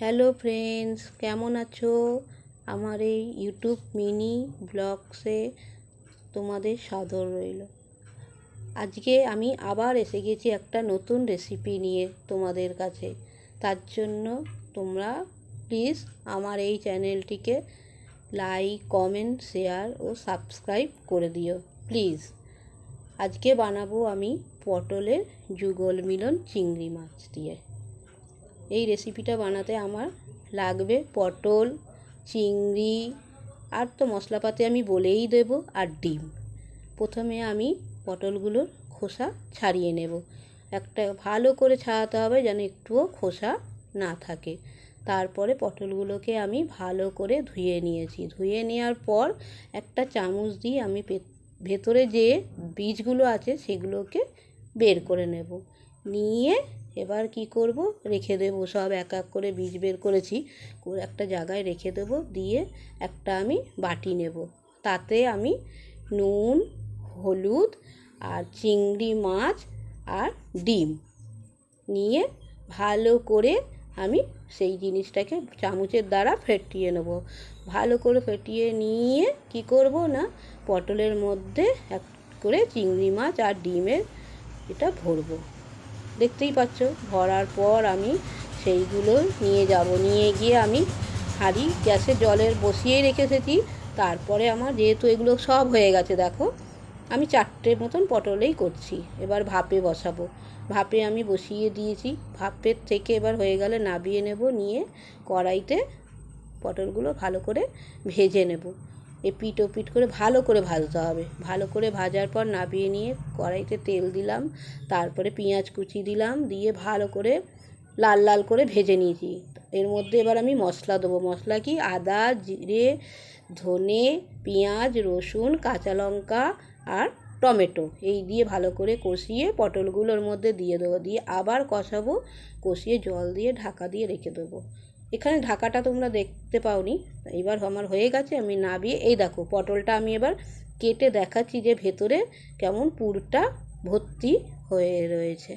Hello friends, কেমন আছো? আমার এই ইউটিউব মিনি ব্লগসে তোমাদের সাদর রইল। আজকে আমি আবার এসে গেছি একটা নতুন রেসিপি নিয়ে তোমাদের কাছে। তার জন্য তোমরা প্লিজ আমার এই চ্যানেলটিকে লাইক, কমেন্ট, শেয়ার ও সাবস্ক্রাইব করে দিও প্লিজ। আজকে বানাবো আমি পটলের যুগল মিলন চিংড়ি মাছ দিয়ে। এই রেসিপিটা বানাতে আমার লাগবে পটল, চিংড়ি, আর তো মশলাপাতি আমি বলেই দেব, আর ডিম। প্রথমে আমি পটলগুলোর খোসা ছাড়িয়ে নেব। একটা ভালো করে ছাড়াতে হবে যেন একটুও খোসা না থাকে। তারপরে পটলগুলোকে আমি ভালো করে ধুয়ে নিয়েছি। ধুয়ে নেওয়ার পর একটা চামচ দিয়ে আমি ভেতরে যে বীজগুলো আছে সেগুলোকে বের করে নেব। নিয়ে এবার কি করব, রেখে দেবো। সব এক এক করে বীজ বের করেছি, একটা জায়গায় রেখে দেবো। দিয়ে একটা আমি বাটি নেব। তাতে আমি নুন, হলুদ আর চিংড়ি মাছ আর ডিম নিয়ে ভালো করে আমি সেই জিনিসটাকে চামচের দ্বারা ফেটিয়ে নেব। ভালো করে ফেটিয়ে নিয়ে কি করব না, পটলের মধ্যে এক করে চিংড়ি মাছ আর ডিমের এটা ভরবো। দেখতেই পাচ্ছ, ভরার পর আমি সেইগুলো নিয়ে যাব। নিয়ে গিয়ে আমি হাঁড়ি গ্যাসে জলের বসিয়েই রেখে এসেছি। তারপরে আমার যেহেতু এগুলো সব হয়ে গেছে, দেখো আমি 4টে মতন পটলেই করছি। এবার ভাপে বসাবো। ভাপে আমি বসিয়ে দিয়েছি। ভাপের থেকে এবার হয়ে গেলে নামিয়ে নেব। নিয়ে কড়াইতে পটলগুলো ভালো করে ভেজে নেব। এপিট ওপিট করে ভালো করে ভাজতে হবে। ভালো করে ভাজার পর নামিয়ে নিয়ে কড়াইতে তেল দিলাম, তারপরে পেঁয়াজ কুচি দিলাম, দিয়ে ভালো করে লাল লাল করে ভেজে নিয়েছি। এর মধ্যে এবার আমি মশলা দেবো। মশলা কি, আদা, জিরে, ধনে, পেঁয়াজ, রসুন, কাঁচা লঙ্কা আর টমেটো, এই দিয়ে ভালো করে কষিয়ে পটলগুলোর মধ্যে দিয়ে দেবো। দিয়ে আবার কষাবো। কষিয়ে জল দিয়ে ঢাকা দিয়ে রেখে দেবো। এখানে ঢাকাটা তোমরা দেখতে পাওনি। এবার আমার হয়ে গেছে, আমি নামিয়ে এই দেখো পটলটা আমি এবার কেটে দেখাচ্ছি যে ভেতরে কেমন পুরটা ভর্তি হয়ে রয়েছে।